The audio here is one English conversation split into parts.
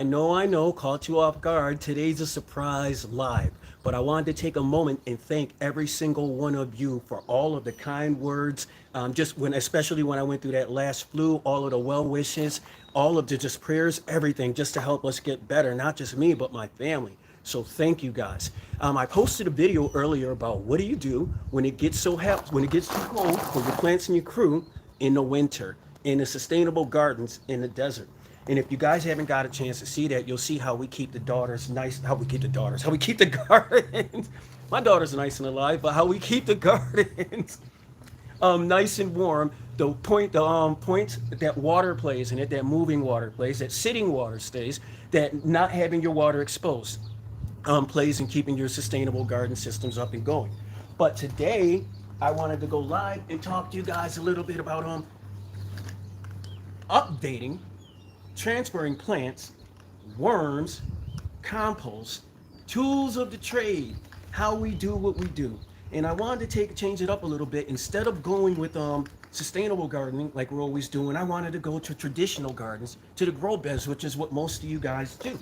I know, caught you off guard. Today's a surprise live, but I wanted to take a moment and thank every single one of you for all of the kind words. Especially when I went through that last flu, all of the well wishes, all of the just prayers, everything, just to help us get better. Not just me, but my family. So thank you guys. I posted a video earlier about what do you do when it gets so hot, when it gets too cold for your plants and your crew in the winter, in the sustainable gardens in the desert. And if you guys haven't got a chance to see that, you'll see how we keep the daughters nice, how we keep the gardens. My daughter's nice and alive, but how we keep the gardens nice and warm. The point that water plays in it, that moving water plays, that sitting water stays, that not having your water exposed plays in keeping your sustainable garden systems up and going. But today, I wanted to go live and talk to you guys a little bit about updating, transferring plants, worms, compost, tools of the trade, how we do what we do. And I wanted to change it up a little bit. Instead of going with sustainable gardening like we're always doing, I wanted to go to traditional gardens, to the grow beds, which is what most of you guys do.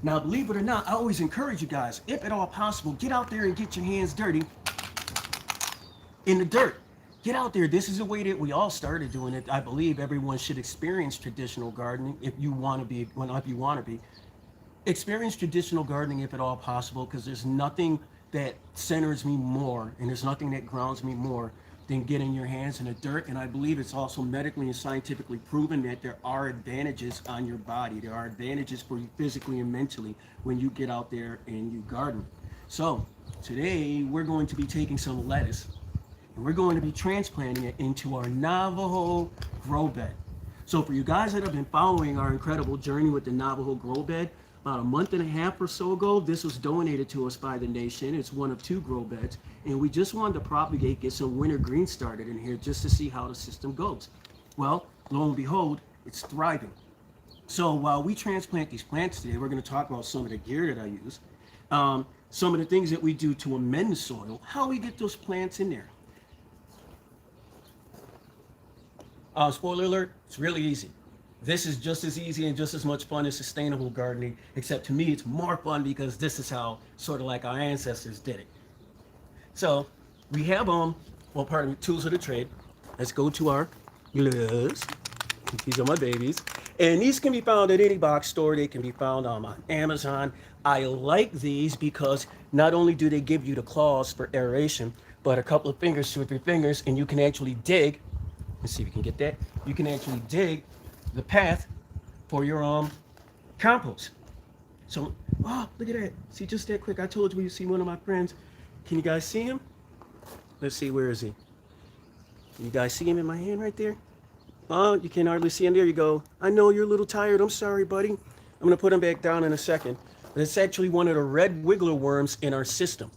Now, believe it or not, I always encourage you guys, if at all possible, get out there and get your hands dirty in the dirt. Get out there. This is the way that we all started doing it. I believe everyone should experience traditional gardening if you want to be, well, not if you want to be. Experience traditional gardening if at all possible, because there's nothing that centers me more and there's nothing that grounds me more than getting your hands in the dirt. And I believe it's also medically and scientifically proven that there are advantages on your body. There are advantages for you physically and mentally when you get out there and you garden. So today we're going to be taking some lettuce and we're going to be transplanting it into our Navajo grow bed. So for you guys that have been following our incredible journey with the Navajo grow bed, about a month and a half or so ago, this was donated to us by the nation. It's one of 2 grow beds, and we just wanted to propagate, get some winter green started in here just to see how the system goes. Well, lo and behold, it's thriving. So while we transplant these plants today, we're going to talk about some of the gear that I use, some of the things that we do to amend the soil, how we get those plants in there. Spoiler alert, it's really easy. This is just as easy and just as much fun as sustainable gardening, except to me it's more fun because this is how sort of like our ancestors did it. So we have pardon me, tools of the trade. Let's go to our gloves. These are my babies. And these can be found at any box store. They can be found on Amazon. I like these because not only do they give you the claws for aeration, but a couple of fingers, 2 or 3 fingers, and you can actually dig. Let's see if you can get that. You can actually dig the path for your compost. So, look at that. See, just that quick. I told you see one of my friends. Can you guys see him? Let's see, where is he? You guys see him in my hand right there? Oh, you can hardly see him. There you go. I know you're a little tired. I'm sorry, buddy. I'm going to put him back down in a second. But it's actually one of the red wiggler worms in our system.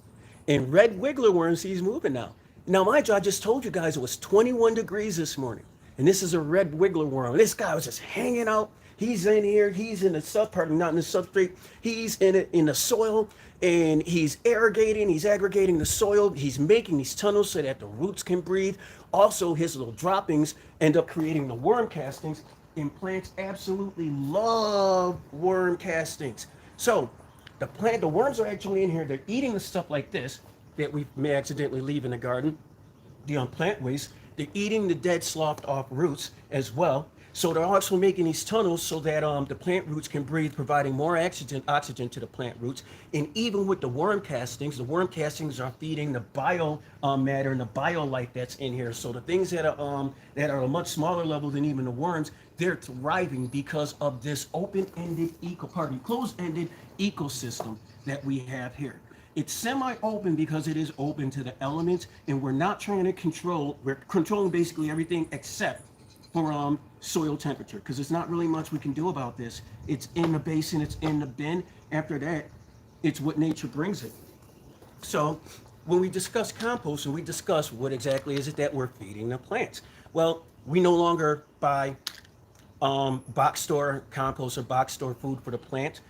And red wiggler worms, he's moving now. Now, mind you, I just told you guys it was 21 degrees this morning. And this is a red wiggler worm. This guy was just hanging out. He's in here. He's in the not in the substrate. He's in the soil, and he's irrigating. He's aggregating the soil. He's making these tunnels so that the roots can breathe. Also, his little droppings end up creating the worm castings. And plants absolutely love worm castings. So the worms are actually in here. They're eating the stuff like this that we may accidentally leave in the garden, the plant waste. They're eating the dead, sloughed off roots as well. So they're also making these tunnels so that the plant roots can breathe, providing more oxygen to the plant roots. And even with the worm castings are feeding the bio matter and the bio life that's in here. So the things that are a much smaller level than even the worms, they're thriving because of this closed-ended ecosystem that we have here. It's semi-open because it is open to the elements, and we're not trying to we're controlling basically everything except for soil temperature, because there's not really much we can do about this. It's in the basin, it's in the bin. After that, it's what nature brings it. So when we discuss compost and we discuss what exactly is it that we're feeding the plants, well, we no longer buy box store compost or box store food for the plant.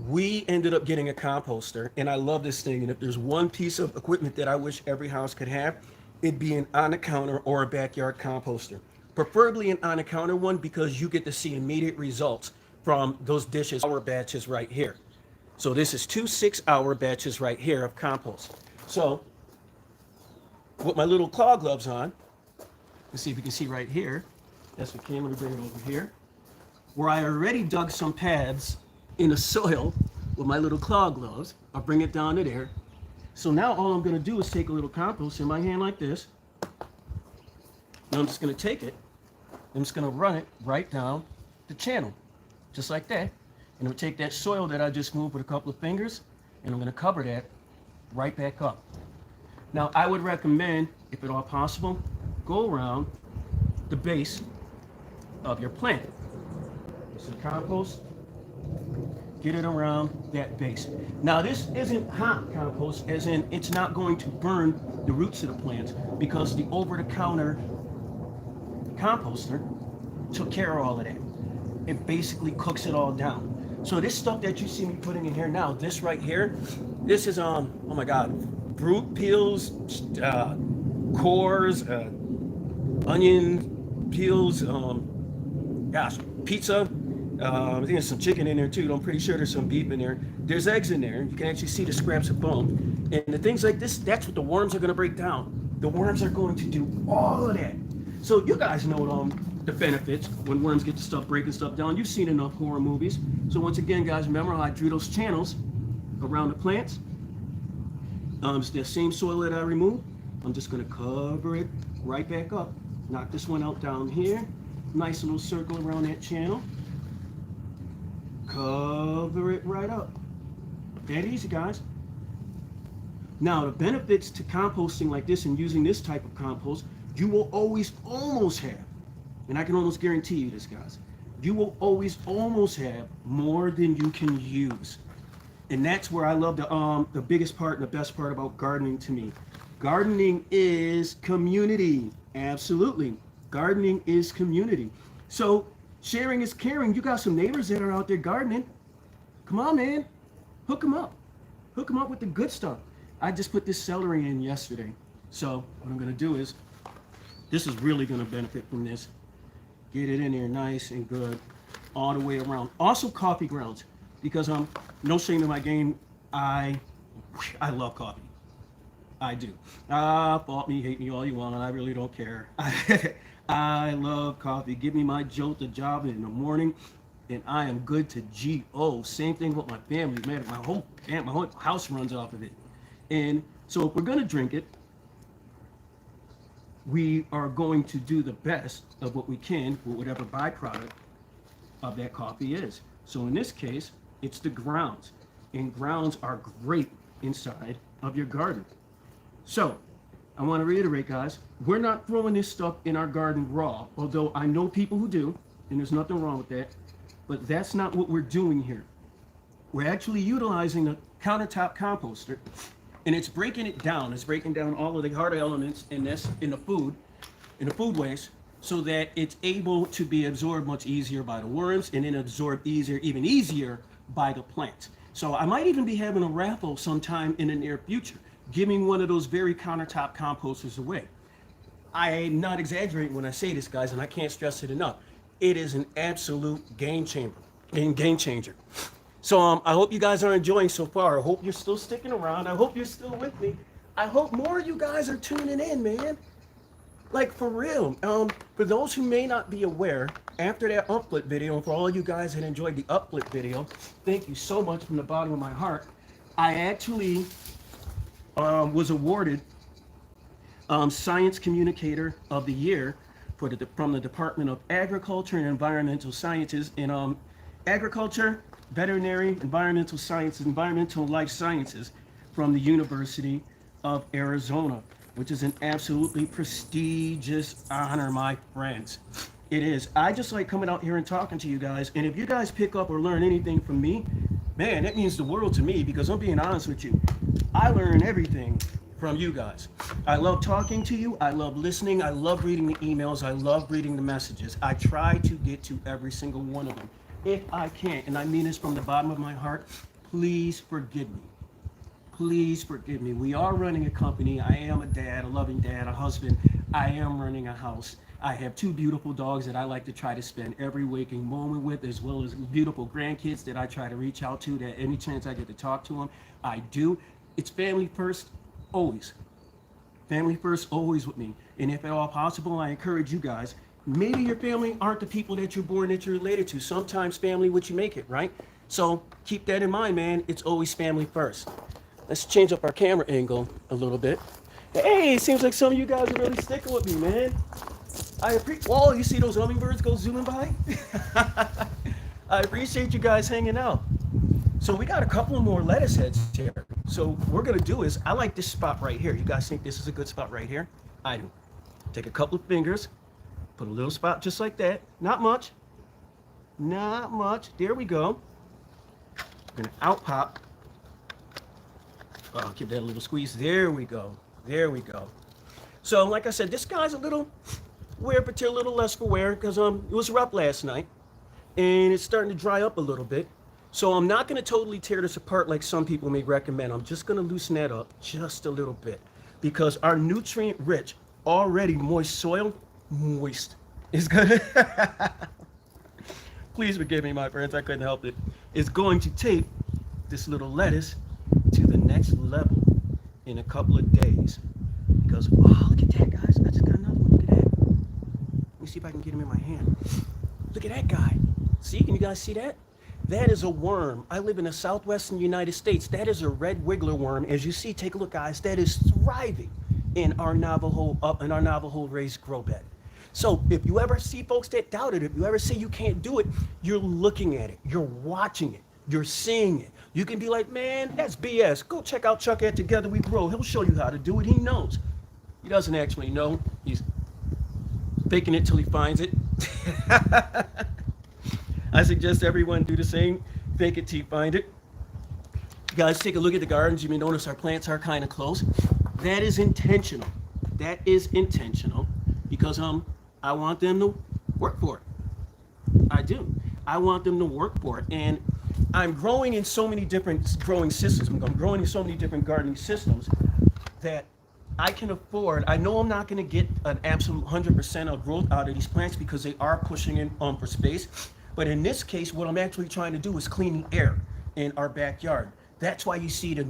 We ended up getting a composter, and I love this thing. And if there's one piece of equipment that I wish every house could have, it'd be an on-the-counter or a backyard composter. Preferably an on-the-counter one because you get to see immediate results from those dishes, our batches right here. So this is 2 6-hour batches right here of compost. So with my little claw gloves on, let's see if you can see right here. That's the camera, bring it over here. Where I already dug some pads in the soil with my little claw gloves. I'll bring it down to there. So now all I'm gonna do is take a little compost in my hand like this. Now I'm just gonna take it, I'm just gonna run it right down the channel, just like that. And I'll take that soil that I just moved with a couple of fingers, and I'm gonna cover that right back up. Now I would recommend, if at all possible, go around the base of your plant. Some compost, get it around that base. Now this isn't hot compost, as in it's not going to burn the roots of the plants, because the over-the-counter composter took care of all of that. It basically cooks it all down. So this stuff that you see me putting in here now, this right here, this is oh my God, fruit peels, cores, onion peels, gosh, pizza. I think there's some chicken in there too. I'm pretty sure there's some beef in there. There's eggs in there. You can actually see the scraps of bone. And the things like this, that's what the worms are going to break down. The worms are going to do all of that. So you guys know the benefits when worms get to stuff breaking stuff down. You've seen enough horror movies. So once again, guys, remember how I drew those channels around the plants? It's the same soil that I removed. I'm just going to cover it right back up. Knock this one out down here. Nice little circle around that channel. Cover it right up. That easy, guys. Now, the benefits to composting like this and using this type of compost, you will always almost have, and I can almost guarantee you this, guys, you will always almost have more than you can use. And that's where I love the biggest part and the best part about gardening to me. Gardening is community. Absolutely. Gardening is community. So sharing is caring. You got some neighbors that are out there gardening. Come on, man. Hook them up. Hook them up with the good stuff. I just put this celery in yesterday. So what I'm going to do is, this is really going to benefit from this. Get it in there nice and good all the way around. Also coffee grounds, because no shame in my game, I love coffee. I do. Fault me, hate me all you want, and I really don't care. I love coffee. Give me my jolt of Java in the morning, and I am good to go. Same thing with my family, man. My whole house runs off of it. And so if we're gonna drink it, we are going to do the best of what we can with whatever byproduct of that coffee is. So in this case, it's the grounds, and grounds are great inside of your garden. So I want to reiterate, guys, we're not throwing this stuff in our garden raw, although I know people who do, and there's nothing wrong with that, but that's not what we're doing here. We're actually utilizing a countertop composter, and it's breaking it down. It's breaking down all of the hard elements in the food waste, so that it's able to be absorbed much easier by the worms, and then absorbed even easier by the plants. So I might even be having a raffle sometime in the near future, giving one of those very countertop composters away. I'm not exaggerating when I say this, guys, and I can't stress it enough. It is an absolute game changer. So I hope you guys are enjoying so far. I hope you're still sticking around. I hope you're still with me. I hope more of you guys are tuning in, man. Like, for real. For those who may not be aware, after that uplit video, and for all you guys that enjoyed the uplit video, thank you so much from the bottom of my heart. I actually was awarded Science Communicator of the Year from the Department of Agriculture and Environmental Sciences in Agriculture, Veterinary, Environmental Sciences, Environmental Life Sciences from the University of Arizona, which is an absolutely prestigious honor, my friends. It is. I just like coming out here and talking to you guys, and if you guys pick up or learn anything from me, man, that means the world to me, because I'm being honest with you. I learn everything from you guys. I love talking to you. I love listening. I love reading the emails. I love reading the messages. I try to get to every single one of them if I can, and I mean this from the bottom of my heart. Please forgive me. Please forgive me. We are running a company. I am a dad, a loving dad, a husband. I am running a house. I have two beautiful dogs that I like to try to spend every waking moment with, as well as beautiful grandkids that I try to reach out to, that any chance I get to talk to them, I do. It's family first, always. Family first, always with me. And if at all possible, I encourage you guys, maybe your family aren't the people that you're born that you're related to. Sometimes family what you make it, right? So keep that in mind, man. It's always family first. Let's change up our camera angle a little bit. Hey, it seems like some of you guys are really sticking with me, man. I appreciate. Whoa, you see those hummingbirds go zooming by? I appreciate you guys hanging out. So we got a couple of more lettuce heads here. So what we're gonna do is, I like this spot right here. You guys think this is a good spot right here? I do. Take a couple of fingers, put a little spot just like that. Not much. Not much. There we go. We're gonna out pop. Oh, give that a little squeeze. There we go. There we go. So like I said, this guy's a little wear, but a little less for wear because it was rough last night and it's starting to dry up a little bit. So I'm not going to totally tear this apart like some people may recommend. I'm just going to loosen that up just a little bit because our nutrient rich, already moist soil, moist, is going to, please forgive me, my friends, I couldn't help it, is going to take this little lettuce to the next level in a couple of days. Because, oh, look at that, guys. I just got another one. Look at that. Let me see if I can get him in my hand. Look at that guy. See, can you guys see that? That is a worm. I live in the southwestern United States. That is a red wiggler worm. As you see, take a look, guys. That is thriving in our Navajo raised grow bed. So if you ever see folks that doubt it, if you ever say you can't do it, you're looking at it. You're watching it. You're seeing it. You can be like, man, that's BS. Go check out Chuck at Together We Grow. He'll show you how to do it. He knows. He doesn't actually know. He's faking it till he finds it. I suggest everyone do the same. Fake it till you find it. You guys take a look at the gardens. You may notice our plants are kind of close. That is intentional. That is intentional because I want them to work for it. I do. I want them to work for it. And I'm growing in so many different growing systems. I'm growing in so many different gardening systems that I can afford. I know I'm not going to get an absolute 100% of growth out of these plants because they are pushing in for space. But in this case, what I'm actually trying to do is clean the air in our backyard. That's why you see the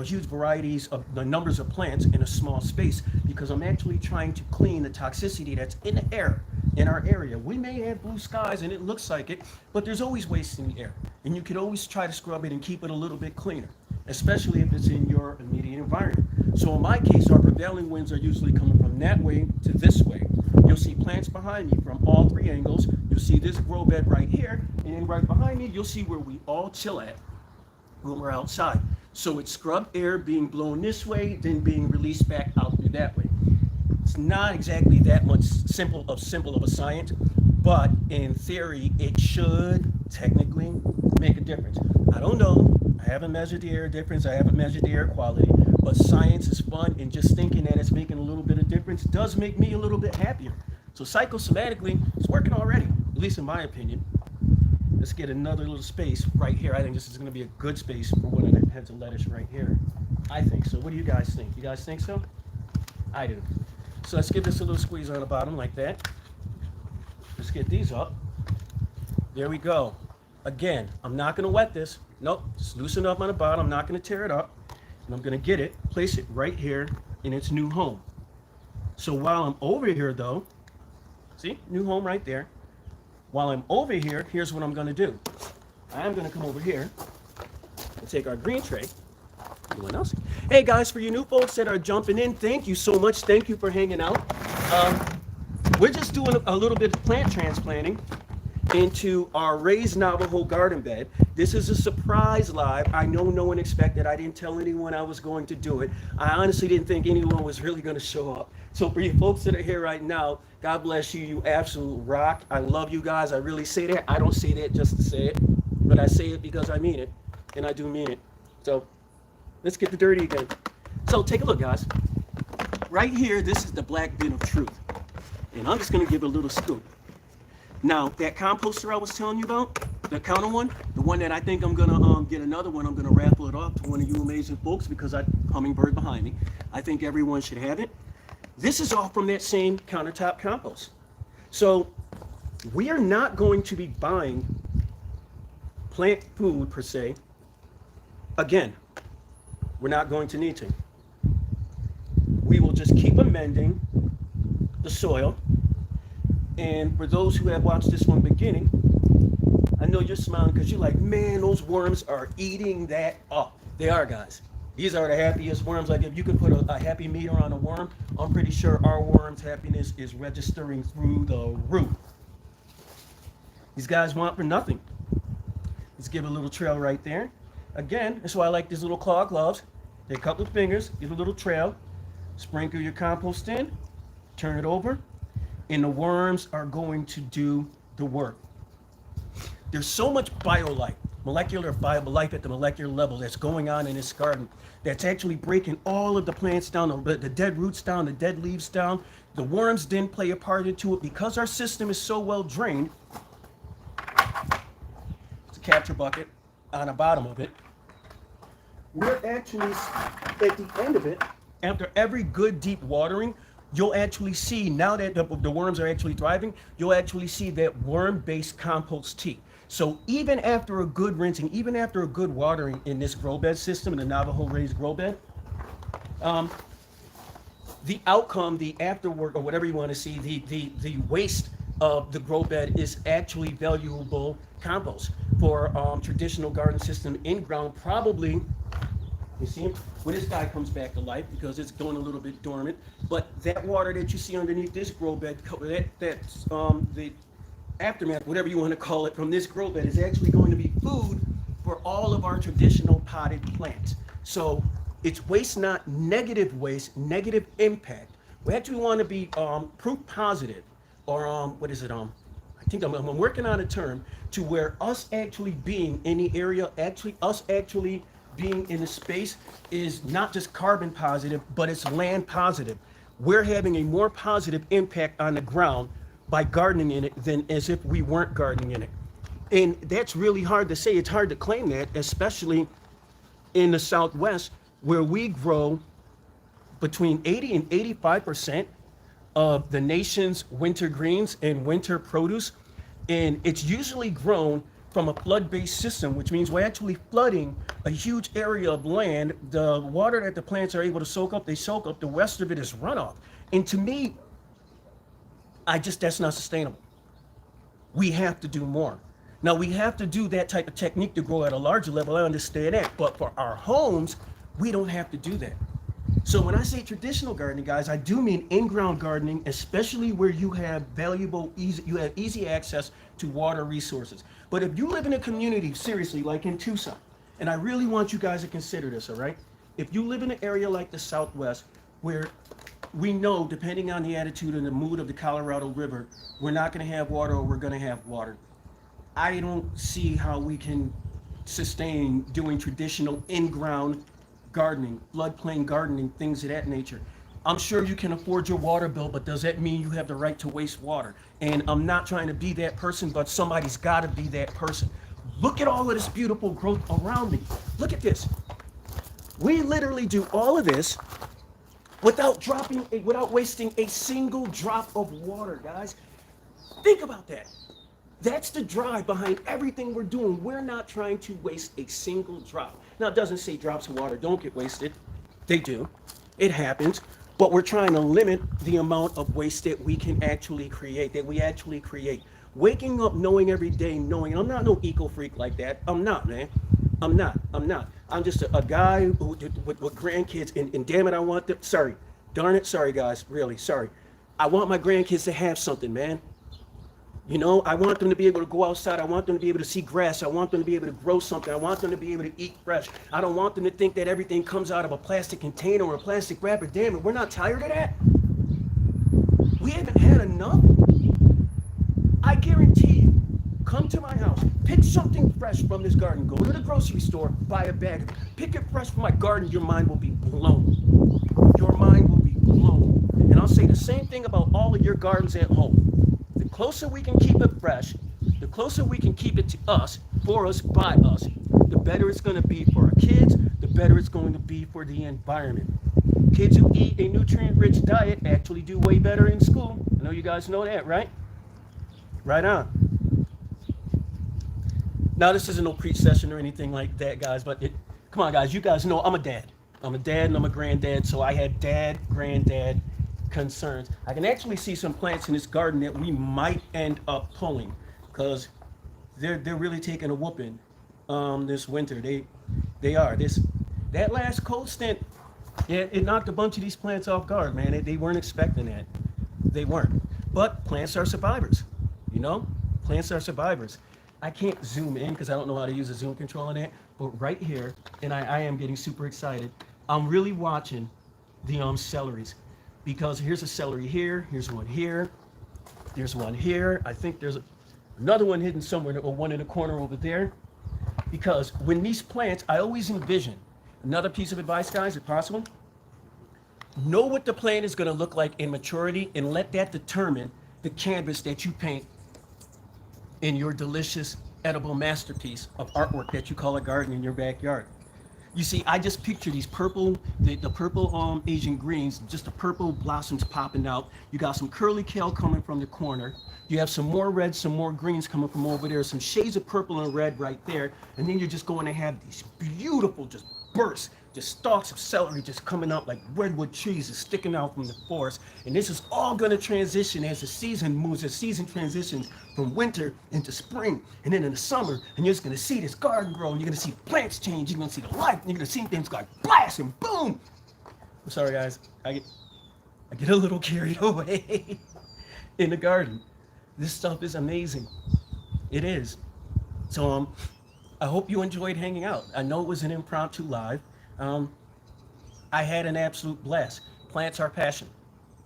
huge varieties of the numbers of plants in a small space, because I'm actually trying to clean the toxicity that's in the air in our area. We may have blue skies and it looks like it, but there's always waste in the air. And you can always try to scrub it and keep it a little bit cleaner, especially if it's in your immediate environment. So in my case, our prevailing winds are usually coming from that way to this way. You'll see plants behind me from all three angles. You'll see this grow bed right here, and then right behind me, you'll see where we all chill at when we're outside. So it's scrubbed air being blown this way, then being released back out through that way. It's not exactly that much simple of a science, but in theory, it should technically make a difference. I don't know. I haven't measured the air difference. I haven't measured the air quality, but science is fun, and just thinking that it's making a little bit of difference does make me a little bit happier. So psychosomatically, it's working already, at least in my opinion. Let's get another little space right here. I think this is going to be a good space for one of the heads of lettuce right here. I think so. What do you guys think? You guys think so? I do. So let's give this a little squeeze on the bottom like that. Let's get these up. There we go. Again, I'm not going to wet this. Nope, just loosen up on the bottom. I'm not going to tear it up. And I'm going to get it, place it right here in its new home. So while I'm over here though, see, new home right there. While I'm over here, here's what I'm going to do. I'm going to come over here and take our green tray. Anyone else? Hey guys, for you new folks that are jumping in, thank you so much. Thank you for hanging out. We're just doing a little bit of plant transplanting into our raised Navajo garden bed. This is a surprise live. I know no one expected. I didn't tell anyone I was going to do it. I honestly didn't think anyone was really going to show up. So for you folks that are here right now, God bless you. You absolute rock. I love you guys. I really say that. I don't say that just to say it, but I say it because I mean it, and I do mean it. So let's get the dirty again. So take a look, guys. Right here, this is the black bin of truth. And I'm just going to give it a little scoop. Now, that composter I was telling you about, the counter one, the one that I think I'm going to get another one, I'm going to raffle it off to one of you amazing folks because I hummingbird behind me. I think everyone should have it. This is all from that same countertop compost. So we are not going to be buying plant food per se. Again, we're not going to need to. We will just keep amending the soil. And for those who have watched this from the beginning, I know you're smiling because you're like, man, those worms are eating that up. They are, guys. These are the happiest worms. Like if you could put a happy meter on a worm, I'm pretty sure our worm's happiness is registering through the roof. These guys want for nothing. Let's give a little trail right there. Again, that's why I like these little claw gloves. Take a couple of fingers, give a little trail, sprinkle your compost in, turn it over, and the worms are going to do the work. There's so much biolife, molecular life at the molecular level that's going on in this garden that's actually breaking all of the plants down, the dead roots down, the dead leaves down. The worms didn't play a part into it because our system is so well drained. It's a capture bucket on the bottom of it. We're actually, at the end of it, after every good deep watering, you'll actually see, now that the worms are actually thriving, you'll actually see that worm-based compost tea. So even after a good rinsing, even after a good watering in this grow bed system, in the Navajo raised grow bed, the outcome, the afterward, or whatever you want to see, the waste of the grow bed is actually valuable compost for traditional garden system in ground. Probably, you see when this guy comes back to life because it's going a little bit dormant, but that water that you see underneath this grow bed, that's the aftermath, whatever you want to call it, from this grow bed is actually going to be food for all of our traditional potted plants. So it's waste, not negative waste, negative impact. We actually want to be proof positive, or what is it? I think I'm working on a term to where us actually being in the area, us actually being in the space is not just carbon positive, but it's land positive. We're having a more positive impact on the ground by gardening in it than as if we weren't gardening in it. And that's really hard to say. It's hard to claim that, especially in the Southwest, where we grow between 80 and 85% of the nation's winter greens and winter produce. And it's usually grown from a flood-based system, which means we're actually flooding a huge area of land. The water that the plants are able to soak up, they soak up. The rest of it is runoff. And to me, that's not sustainable. We have to do more. Now, we have to do that type of technique to grow at a larger level. I understand that. But for our homes, we don't have to do that. So when I say traditional gardening, guys, I do mean in-ground gardening, especially where you have easy access to water resources. But if you live in a community, seriously, like in Tucson, and I really want you guys to consider this, all right? If you live in an area like the Southwest, where we know, depending on the attitude and the mood of the Colorado River, we're not going to have water or we're going to have water. I don't see how we can sustain doing traditional in-ground gardening, floodplain gardening, things of that nature. I'm sure you can afford your water bill, but does that mean you have the right to waste water? And I'm not trying to be that person, but somebody's got to be that person. Look at all of this beautiful growth around me. Look at this. We literally do all of this without wasting a single drop of water, guys. Think about that. That's the drive behind everything we're doing. We're not trying to waste a single drop. Now, it doesn't say drops of water don't get wasted. They do. It happens. But we're trying to limit the amount of waste that we can actually create, Waking up knowing every day, knowing, I'm not no eco freak like that. I'm not, man. I'm not. I'm just a guy with grandkids, and damn it, I want them. Sorry, guys, really, sorry. I want my grandkids to have something, man. You know, I want them to be able to go outside. I want them to be able to see grass. I want them to be able to grow something. I want them to be able to eat fresh. I don't want them to think that everything comes out of a plastic container or a plastic wrapper. Damn it, we're not tired of that. We haven't had enough. I guarantee you, come to my house, pick something fresh from this garden, go to the grocery store, buy a bag, pick it fresh from my garden, your mind will be blown. Your mind will be blown. And I'll say the same thing about all of your gardens at home. The closer we can keep it fresh, the closer we can keep it to us, for us, by us, the better it's going to be for our kids, the better it's going to be for the environment. Kids who eat a nutrient-rich diet actually do way better in school. I know you guys know that, right? Right on. Now, this isn't no preach session or anything like that, guys, but come on, guys, you guys know I'm a dad. I'm a dad and I'm a granddad, so I had dad, granddad concerns. I can actually see some plants in this garden that we might end up pulling because they're really taking a whooping this winter. They are. That last cold stint, yeah, it knocked a bunch of these plants off guard, man. They weren't expecting that. They weren't. But plants are survivors, you know? Plants are survivors. I can't zoom in because I don't know how to use a zoom control on that. But right here, and I am getting super excited. I'm really watching the celeries because here's a celery here. Here's one here. There's one here. I think there's another one hidden somewhere, or one in the corner over there. Because when these plants, I always envision, another piece of advice, guys, if possible, know what the plant is going to look like in maturity and let that determine the canvas that you paint in your delicious edible masterpiece of artwork that you call a garden in your backyard. You see, I just picture these purple, the purple Asian greens, just the purple blossoms popping out. You got some curly kale coming from the corner. You have some more reds, some more greens coming from over there, some shades of purple and red right there. And then you're just going to have these beautiful just bursts, just stalks of celery just coming out like redwood trees just sticking out from the forest. And this is all going to transition as the season moves, as season transitions from winter into spring and then in the summer. And you're just going to see this garden grow, and you're going to see plants change. You're going to see the life, and you're going to see things like blast and boom. I'm sorry, guys. I get a little carried away in the garden. This stuff is amazing. It is. So I hope you enjoyed hanging out. I know it was an impromptu live. I had an absolute blast. Plants are passion.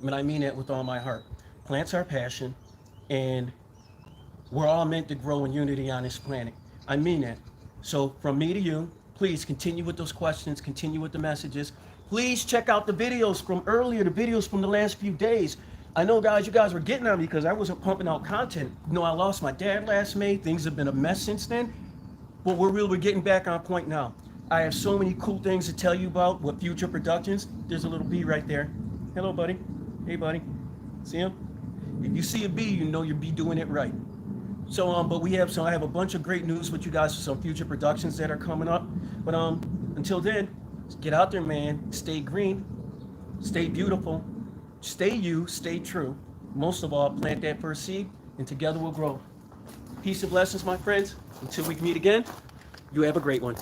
I mean that with all my heart. Plants are passion, and we're all meant to grow in unity on this planet. I mean that. So from me to you, please continue with those questions, continue with the messages. Please check out the videos from earlier, the videos from the last few days. I know, guys, you guys were getting on me because I wasn't pumping out content. You know, I lost my dad last May. Things have been a mess since then. But we're getting back on point now. I have so many cool things to tell you about with future productions. There's a little bee right there. Hello, buddy. Hey, buddy. See him? If you see a bee, you know you'll be doing it right. So, I have a bunch of great news with you guys for some future productions that are coming up. But until then, get out there, man. Stay green. Stay beautiful. Stay you. Stay true. Most of all, plant that first seed, and together we'll grow. Peace and blessings, my friends. Until we meet again, you have a great one.